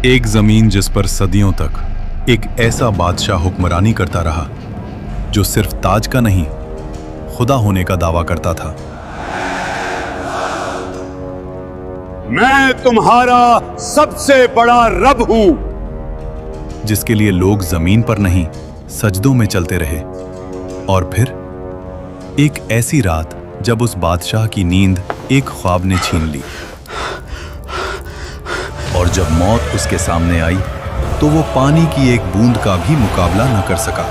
एक जमीन जिस पर सदियों तक एक ऐसा बादशाह हुक्मरानी करता रहा जो सिर्फ ताज का नहीं, खुदा होने का दावा करता था। मैं तुम्हारा सबसे बड़ा रब हूं, जिसके लिए लोग जमीन पर नहीं सजदों में चलते रहे। और फिर एक ऐसी रात जब उस बादशाह की नींद एक ख्वाब ने छीन ली, और जब मौत उसके सामने आई तो वो पानी की एक बूंद का भी मुकाबला न कर सका।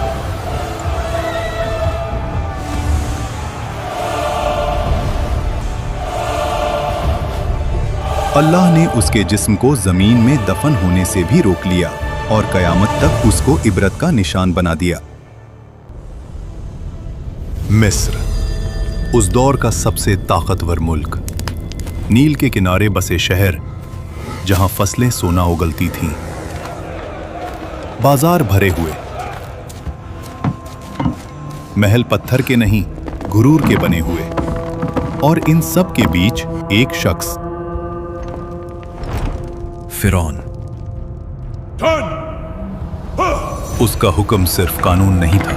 अल्लाह ने उसके जिस्म को जमीन में दफन होने से भी रोक लिया और कयामत तक उसको इबरत का निशान बना दिया। मिस्र, उस दौर का सबसे ताकतवर मुल्क, नील के किनारे बसे शहर जहां फसलें सोना उगलती थीं, बाजार भरे हुए, महल पत्थर के नहीं गुरूर के बने हुए, और इन सब के बीच एक शख्स, फिरौन। उसका हुक्म सिर्फ कानून नहीं था,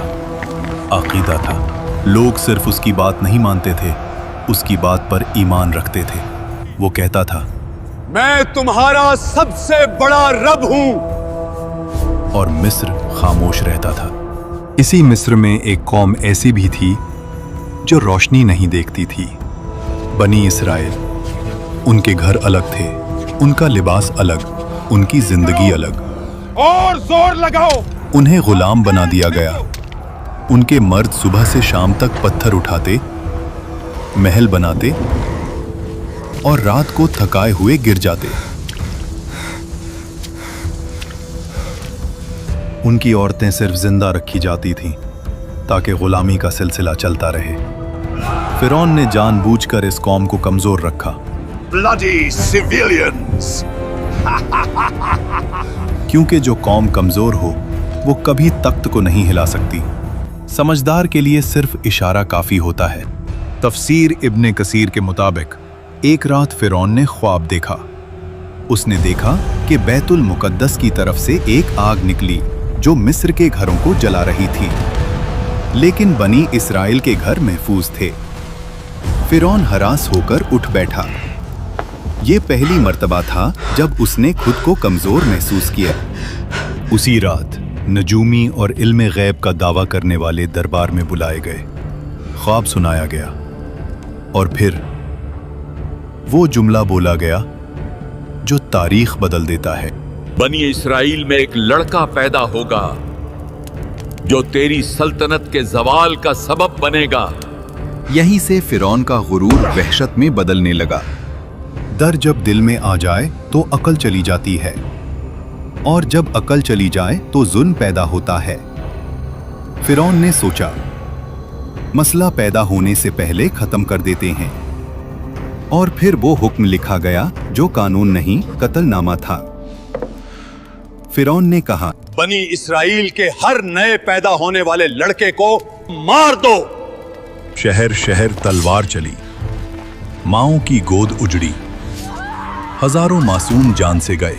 अकीदा था। लोग सिर्फ उसकी बात नहीं मानते थे, उसकी बात पर ईमान रखते थे। वो कहता था, मैं तुम्हारा सबसे बड़ा रब हूं। और मिस्र खामोश रहता था। इसी मिस्र में एक कौम ऐसी भी थी जो रोशनी नहीं देखती थी, बनी इसराइल। उनके घर अलग थे, उनका लिबास अलग, उनकी जिंदगी अलग। और जोर लगाओ। उन्हें गुलाम बना दिया गया। उनके मर्द सुबह से शाम तक पत्थर उठाते, महल बनाते और रात को थकाए हुए गिर जाते। उनकी औरतें सिर्फ जिंदा रखी जाती थीं ताकि गुलामी का सिलसिला चलता रहे। फिरौन ने जानबूझकर इस कौम को कमजोर रखा। Bloody civilians! क्योंकि जो कौम कमजोर हो वो कभी तख्त को नहीं हिला सकती। समझदार के लिए सिर्फ इशारा काफी होता है। तफसीर इब्ने कसीर के मुताबिक एक रात फिरौन ने ख्वाब देखा। उसने देखा कि बैतुल मुकद्दस की तरफ से एक आग निकली जो मिस्र के घरों को जला रही थी, लेकिन बनी इसराइल के घर महफूज थे। फिरौन हरास होकर उठ बैठा। ये पहली मर्तबा था जब उसने खुद को कमजोर महसूस किया। उसी रात नजूमी और इल्मे गैब का दावा करने वाले दरबार में बुलाए गए। ख्वाब सुनाया गया और फिर वो जुमला बोला गया जो तारीख बदल देता है। बनी इस्राइल में एक लड़का पैदा होगा जो तेरी सल्तनत के जवाल का सबब बनेगा। यहीं से फिरौन का गुरूर वहशत में बदलने लगा। डर जब दिल में आ जाए तो अकल चली जाती है, और जब अकल चली जाए तो जुल्म पैदा होता है। फिरौन ने सोचा, मसला पैदा होने से पहले खत्म कर देते हैं। और फिर वो हुक्म लिखा गया जो कानून नहीं, कत्लनामा था। फिरौन ने कहा, बनी इस्राइल के हर नए पैदा होने वाले लड़के को मार दो। शहर शहर तलवार चली, माओं की गोद उजड़ी, हजारों मासूम जान से गए।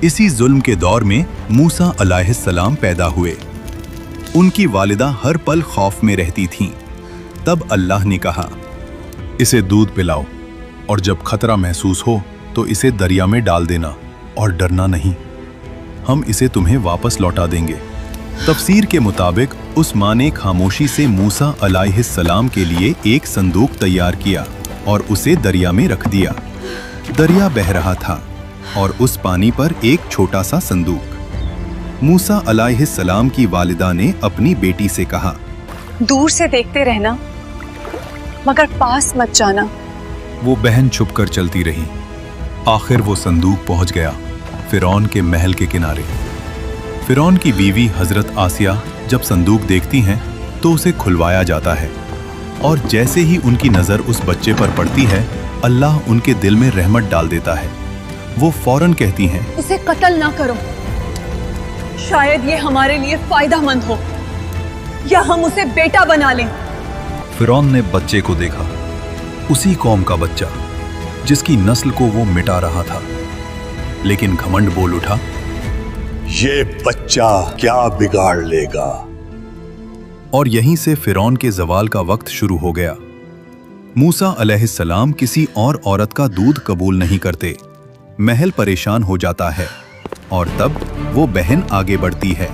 इसी जुल्म के दौर में मूसा अलैहिस्सलाम पैदा हुए। उनकी वालिदा हर पल खौफ में रहती थीं। तब अल्लाह ने कहा, इसे दूध पिलाओ, और जब खतरा महसूस हो तो इसे दरिया में डाल देना, और डरना नहीं, हम इसे तुम्हें वापस लौटा देंगे। तफसीर के मुताबिक उस माँ ने खामोशी से मूसा अलैहिस्सलाम के लिए एक संदूक तैयार किया और उसे दरिया में रख दिया। दरिया बह रहा था और उस पानी पर एक छोटा सा संदूक। मूसा अलैहिस्सलाम की वालिदा ने अपनी बेटी से कहा, दूर से देखते रहना, मगर पास मत जाना। वो बहन छुपकर चलती रही। आखिर वो संदूक पहुंच गया फिरौन के महल के किनारे। फिरौन की बीवी हजरत आसिया जब संदूक देखती हैं तो उसे खुलवाया जाता है, और जैसे ही उनकी नजर उस बच्चे पर पड़ती है, अल्लाह उनके दिल में रहमत डाल देता है। वो फौरन कहती हैं, इसे कत्ल ना करो, शायद ये हमारे लिए फायदेमंद हो, या हम उसे बेटा बना लें। फिरौन ने बच्चे को देखा, उसी कौम का बच्चा जिसकी नस्ल को वो मिटा रहा था। लेकिन घमंड बोल उठा, ये बच्चा क्या बिगाड़ लेगा। और यहीं से फिरौन के ज़वाल का वक्त शुरू हो गया। मूसा अलैहिस्सलाम किसी और औरत का दूध कबूल नहीं करते। महल परेशान हो जाता है और तब वो बहन आगे बढ़ती है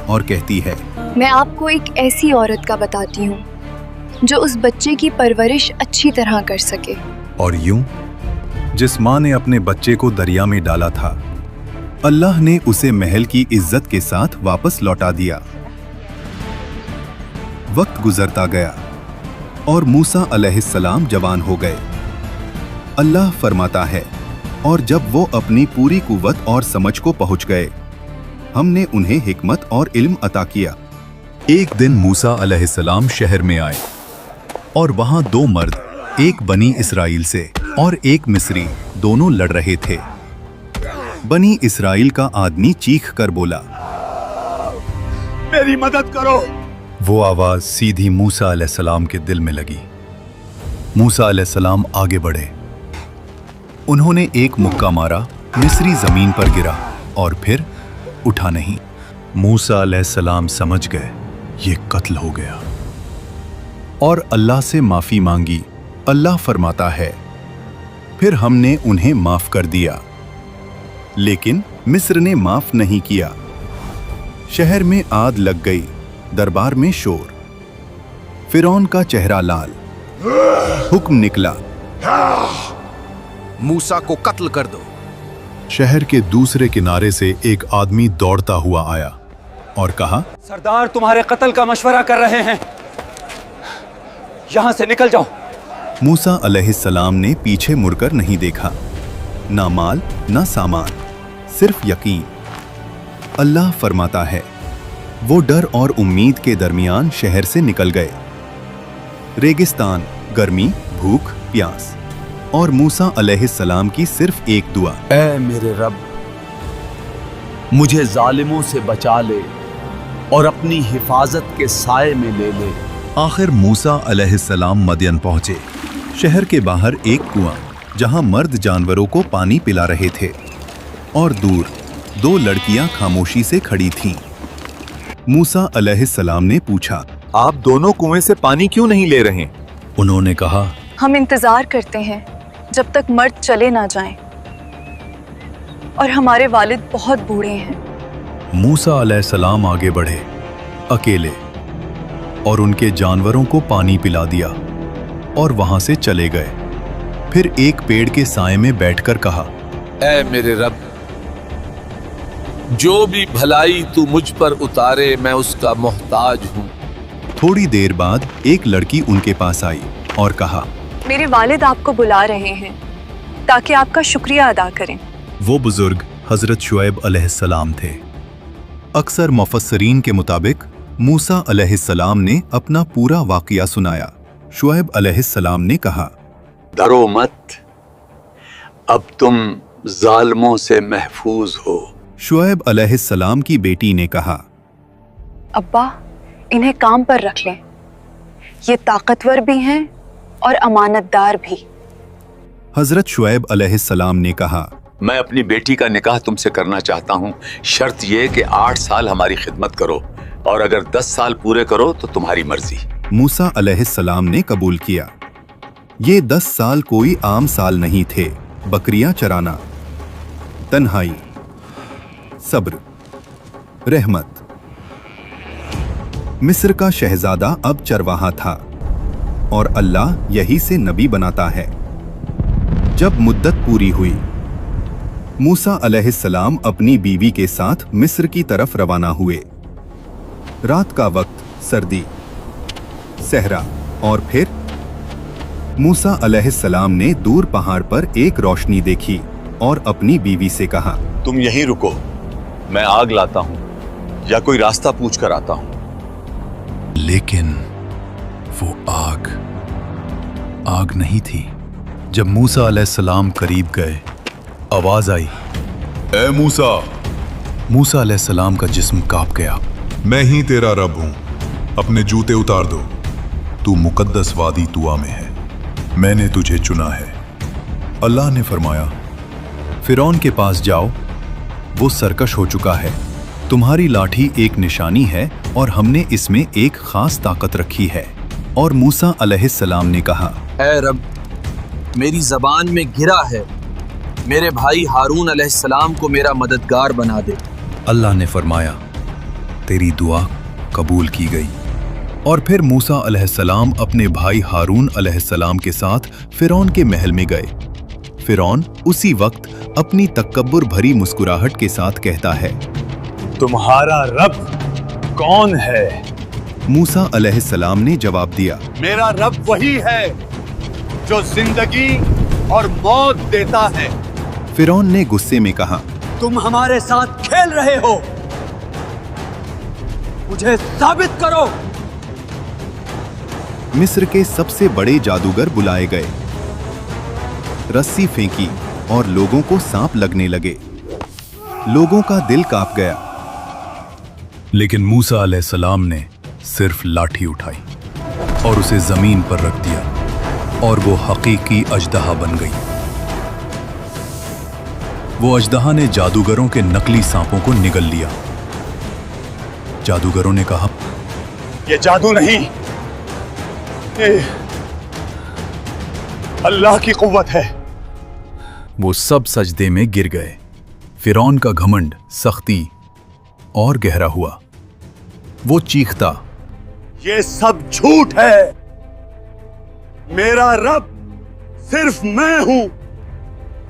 और कहती है, मैं आपको एक ऐसी औरत का बताती हूँ जो उस बच्चे की परवरिश अच्छी तरह कर सके। और यूं जिस माँ ने अपने बच्चे को दरिया में डाला था, अल्लाह ने उसे महल की इज्जत के साथ वापस लौटा दिया। वक्त गुजरता गया और मूसा अलैहिस्सलाम जवान हो गए। अल्लाह फरमाता है, और जब वो अपनी पूरी कुव्वत और समझ को पहुंच गए, हमने उन्हें हिकमत और इल्म अता किया। एक दिन मूसा अलैहिस्सलाम शहर में आए और वहां दो मर्द, एक बनी इसराइल से और एक मिस्री, दोनों लड़ रहे थे। बनी इसराइल का आदमी चीख कर बोला, मेरी मदद करो। वो आवाज सीधी मूसा अलैहिस्सलाम के दिल में लगी। मूसा अलैहिस्सलाम आगे बढ़े। उन्होंने एक मुक्का मारा, मिस्री जमीन पर गिरा और फिर उठा नहीं। मूसा अलैहिस्सलाम समझ गए ये कत्ल हो गया और अल्लाह से माफी मांगी। अल्लाह फरमाता है, फिर हमने उन्हें माफ कर दिया, लेकिन मिस्र ने माफ नहीं किया। शहर में आग लग गई, दरबार में शोर, फिरौन का चेहरा लाल। हुक्म निकला, मूसा को कत्ल कर दो। शहर के दूसरे किनारे से एक आदमी दौड़ता हुआ आया और कहा, सरदार तुम्हारे कत्ल का मशवरा कर रहे हैं, यहां से निकल जाओ। मूसा अलैहिस्सलाम ने पीछे मुड़कर नहीं देखा, ना माल ना सामान, सिर्फ यकीन। अल्लाह फरमाता है, वो डर और उम्मीद के दरमियान शहर से निकल गए। रेगिस्तान, गर्मी, भूख, प्यास और मूसा अलैहिस्सलाम की सिर्फ एक दुआ, ऐ मेरे रब, मुझे जालिमों से बचा ले और अपनी हिफाजत के साए में ले ले। आखिर मूसा अलैहिस्सलाम मदयन पहुंचे। शहर के बाहर एक कुआं, जहां मर्द जानवरों को पानी पिला रहे थे, और दूर दो लड़कियां खामोशी से खड़ी थीं। मूसा अलैहिस्सलाम ने पूछा, आप दोनों कुएं से पानी क्यों नहीं ले रहे? उन्होंने कहा, हम इंतजार करते हैं जब तक मर्द चले ना जाएं, और हमारे वालिद बहुत बूढ़े हैं। मूसा अलैहिस्सलाम आगे बढ़े अकेले और उनके जानवरों को पानी पिला दिया और वहां से चले गए। फिर एक पेड़ के साए में बैठकर कहा, ऐ मेरे रब, जो भी भलाई तू मुझ पर उतारे मैं उसका मोहताज हूं। थोड़ी देर बाद एक लड़की उनके पास आई और कहा, मेरे वालिद आपको बुला रहे हैं ताकि आपका शुक्रिया अदा करें। वो बुजुर्ग हजरत शुएब अलैहिस्सलाम थे। अक्सर मुफस्सरीन के मुताबिक मूसा अलैहिस्सलाम ने अपना पूरा वाक़या सुनाया। शुएब अलैहिस्सलाम ने कहा, डरो मत, अब तुम जालिमों से महफूज हो। शुएब अलैहिस्सलाम की बेटी ने कहा, अब्बा, इन्हें काम पर रख लें, ये ताकतवर भी हैं और अमानतदार भी। हजरत शुएब अलैहिस्सलाम ने कहा, मैं अपनी बेटी का निकाह तुमसे करना चाहता हूँ, शर्त यह कि 8 साल हमारी खिदमत करो, और अगर 10 साल पूरे करो तो तुम्हारी मर्जी। मूसा अलैहिस्सलाम ने कबूल किया। ये 10 साल कोई आम साल नहीं थे। बकरियां चराना, तन्हाई, सब्र, रहमत। मिस्र का शहजादा अब चरवाहा था और अल्लाह यही से नबी बनाता है। जब मुद्दत पूरी हुई, मूसा अलैहिस्सलाम अपनी बीवी के साथ मिस्र की तरफ रवाना हुए। रात का वक्त, सर्दी, सहरा, और फिर मूसा अलैहिस्सलाम ने दूर पहाड़ पर एक रोशनी देखी और अपनी बीवी से कहा, तुम यहीं रुको, मैं आग लाता हूँ या कोई रास्ता पूछ कर आता हूँ। लेकिन वो आग नहीं थी। जब मूसा अलैहिस्सलाम करीब गए, आवाज आई, ए मूसा। मूसा अलैहिस्सलाम का जिस्म कांप गया। मैं ही तेरा रब हूं, अपने जूते उतार दो। तू मुकद्दस वादी तुआ में है, मैंने तुझे चुना है। अल्लाह ने फरमाया, फिरौन के पास जाओ, वो सरकश हो चुका है। तुम्हारी लाठी एक निशानी है और हमने इसमें एक खास ताकत रखी है। और मूसा अलैहिस्सलाम ने कहा, ऐ रब, मेरी जबान में गिरा है, मेरे भाई हारून अलैहिस्सलाम को मेरा मददगार बना दे। अल्लाह ने फरमाया, तेरी दुआ कबूल की गई। और फिर मूसा अलैहिस्सलाम अपने भाई हारून अलैहिस्सलाम के साथ फिरौन के महल में गए। फिरौन उसी वक्त अपनी तकब्बुर भरी मुस्कुराहट के साथ कहता है, तुम्हारा रब कौन है? मूसा अलैहिस्सलाम ने जवाब दिया, मेरा रब वही है जो जिंदगी और मौत देता है। फिरौन ने गुस्से में कहा, तुम हमारे साथ खेल रहे हो, मुझे साबित करो। मिस्र के सबसे बड़े जादूगर बुलाए गए। रस्सी फेंकी और लोगों को सांप लगने लगे। लोगों का दिल कांप गया। लेकिन मूसा अलैहिस्सलाम ने सिर्फ लाठी उठाई और उसे जमीन पर रख दिया और वो हकीकी अजदहा बन गई। वो अजदहा ने जादूगरों के नकली सांपों को निगल लिया। जादूगरों ने कहा, ये जादू नहीं, ये अल्लाह की कुव्वत है। वो सब सजदे में गिर गए। फिरौन का घमंड, सख्ती और गहरा हुआ। वो चीखता, ये सब झूठ है, मेरा रब सिर्फ मैं हूं।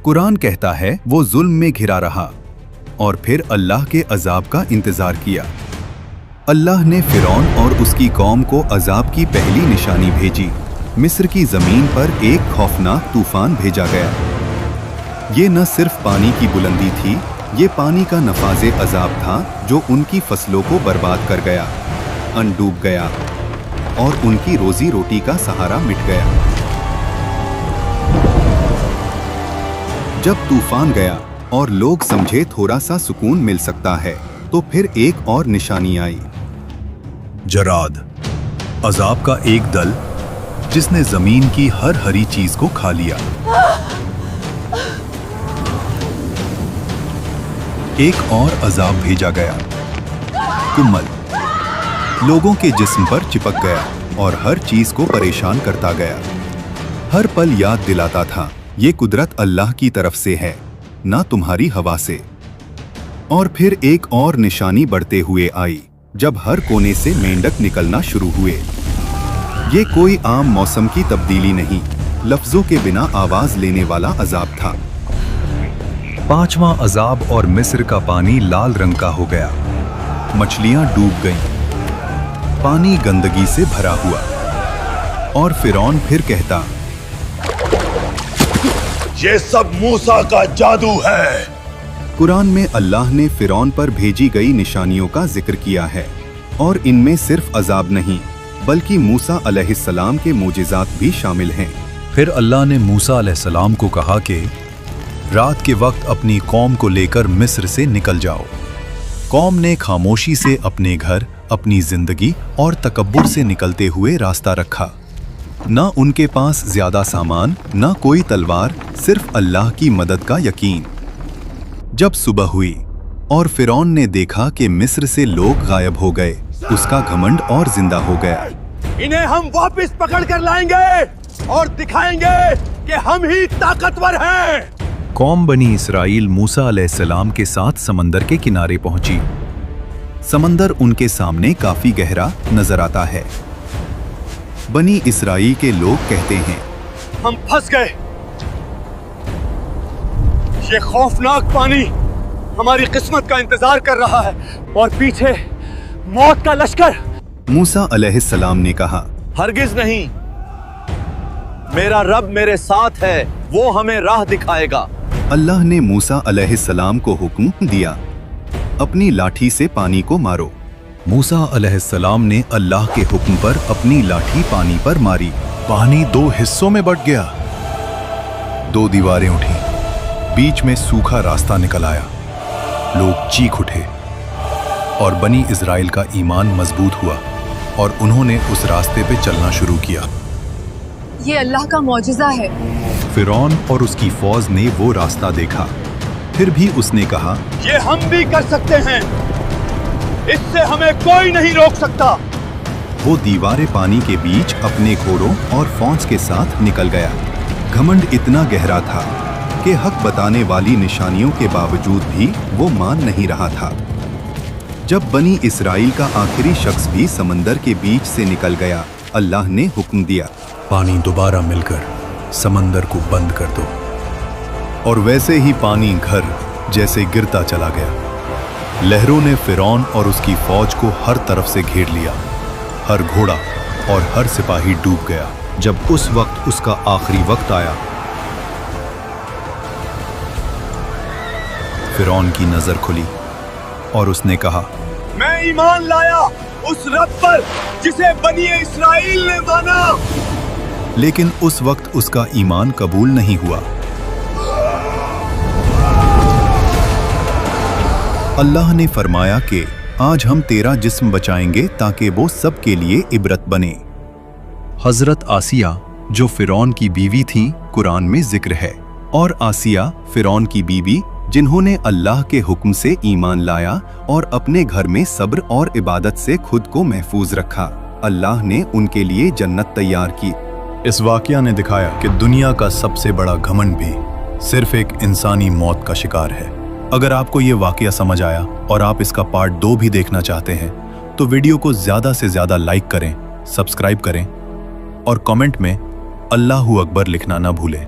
कुरान कहता है वो जुल्म में घिरा रहा और फिर अल्लाह के अजाब का इंतजार किया। अल्लाह ने फिरौन और उसकी कौम को अजाब की पहली निशानी भेजी। मिस्र की जमीन पर एक खौफनाक तूफान भेजा गया। ये न सिर्फ पानी की बुलंदी थी, ये पानी का नफाजे अजाब था जो उनकी फसलों को बर्बाद कर गया, डूब गया और उनकी रोजी रोटी का सहारा मिट गया। जब तूफान गया और लोग समझे थोड़ा सा सुकून मिल सकता है, तो फिर एक और निशानी आई। जराद, अजाब का एक दल जिसने जमीन की हर हरी चीज को खा लिया। एक और अजाब भेजा गया, कुम्मल, लोगों के जिस्म पर चिपक गया और हर चीज को परेशान करता गया। हर पल याद दिलाता था, ये कुदरत अल्लाह की तरफ से है, ना तुम्हारी हवा से। और फिर एक और निशानी बढ़ते हुए आई, जब हर कोने से मेंढक निकलना शुरू हुए। ये कोई आम मौसम की तब्दीली नहीं, लफ्जों के बिना आवाज लेने वाला अजाब था। पांचवां अजाब और मिस्र का पानी लाल रंग का हो गया। मछलियां डूब गईं। पानी गंदगी से भरा हुआ। और फिरौन फिर कहता, ये सब मूसा का जादू है। कुरान में अल्लाह ने फिरौन पर भेजी गई निशानियों का जिक्र किया है और इनमें सिर्फ अजाब नहीं बल्कि मूसा अलैहिस्सलाम के मोजिज़ात भी शामिल हैं। फिर अल्लाह ने मूसा अलैहिस्सलाम को कहा कि रात के वक्त अपनी कौम को लेकर मिस्र से निकल जाओ। कौम ने खामोशी से अपने घर, अपनी जिंदगी और तकब्बुर से निकलते हुए रास्ता रखा। न उनके पास ज्यादा सामान, न कोई तलवार, सिर्फ अल्लाह की मदद का यकीन। जब सुबह हुई और फिरौन ने देखा कि मिस्र से लोग गायब हो गए, उसका घमंड और जिंदा हो गया। इन्हें हम वापस पकड़ कर लाएंगे और दिखाएंगे कि हम ही ताकतवर हैं। कौम बनी इसराइल मूसा अलैहिस्सलाम के साथ समंदर के किनारे पहुंची। समंदर उनके सामने काफी गहरा नजर आता है। बनी इसराइल के लोग कहते हैं, हम फंस गए। ये खौफनाक पानी हमारी किस्मत का इंतजार कर रहा है और पीछे मौत का लश्कर। मूसा अलैहिस्सलाम ने कहा, हरगिज नहीं, मेरा रब मेरे साथ है, वो हमें राह दिखाएगा। अल्लाह ने मूसा अलैहिस्सलाम को हुक्म दिया, अपनी लाठी से पानी को मारो। मूसा अलैहिस्सलाम ने अल्लाह के हुक्म पर अपनी लाठी पानी पर मारी। पानी दो हिस्सों में बंट गया। दो दीवारें उठी, बीच में सूखा रास्ता निकल आया। लोग चीख उठे और बनी इज़राइल का ईमान मजबूत हुआ और उन्होंने उस रास्ते पे चलना शुरू किया। ये अल्लाह का मौजिज़ा है। फिरौन और उसकी फौज ने वो रास्ता देखा फिर भी उसने कहा, ये हम भी कर सकते हैं, इससे हमें कोई नहीं रोक सकता। वो दीवारे पानी के बीच अपने घोड़ों और फौज के साथ निकल गया। घमंड इतना गहरा था कि हक बताने वाली निशानियों के बावजूद भी वो मान नहीं रहा था। जब बनी इस्राइल का आखिरी शख्स भी समंदर के बीच से निकल गया, अल्लाह ने हुक्म दिया, पानी दोबारा मिलकर समंदर को बंद कर दो। और वैसे ही पानी घर जैसे गिरता चला गया। लहरों ने फिरौन और उसकी फौज को हर तरफ से घेर लिया। हर घोड़ा और हर सिपाही डूब गया। जब उस वक्त उसका आखिरी वक्त आया, फिरौन की नजर खुली और उसने कहा, मैं ईमान लाया उस रब पर जिसे बनी इस्राइल ने माना। लेकिन उस वक्त उसका ईमान कबूल नहीं हुआ। अल्लाह ने फरमाया कि आज हम तेरा जिस्म बचाएंगे ताकि वो सब के लिए इबरत बने। हजरत आसिया जो फिरौन की बीवी थी, कुरान में जिक्र है। और आसिया फिरौन की बीवी जिन्होंने अल्लाह के हुक्म से ईमान लाया और अपने घर में सब्र और इबादत से खुद को महफूज रखा, अल्लाह ने उनके लिए जन्नत तैयार की। इस वाकया ने दिखाया कि दुनिया का सबसे बड़ा घमंड भी सिर्फ एक इंसानी मौत का शिकार है। अगर आपको ये वाकया समझ आया और आप इसका पार्ट 2 भी देखना चाहते हैं तो वीडियो को ज्यादा से ज्यादा लाइक करें, सब्सक्राइब करें और कमेंट में अल्लाहू अकबर लिखना ना भूलें।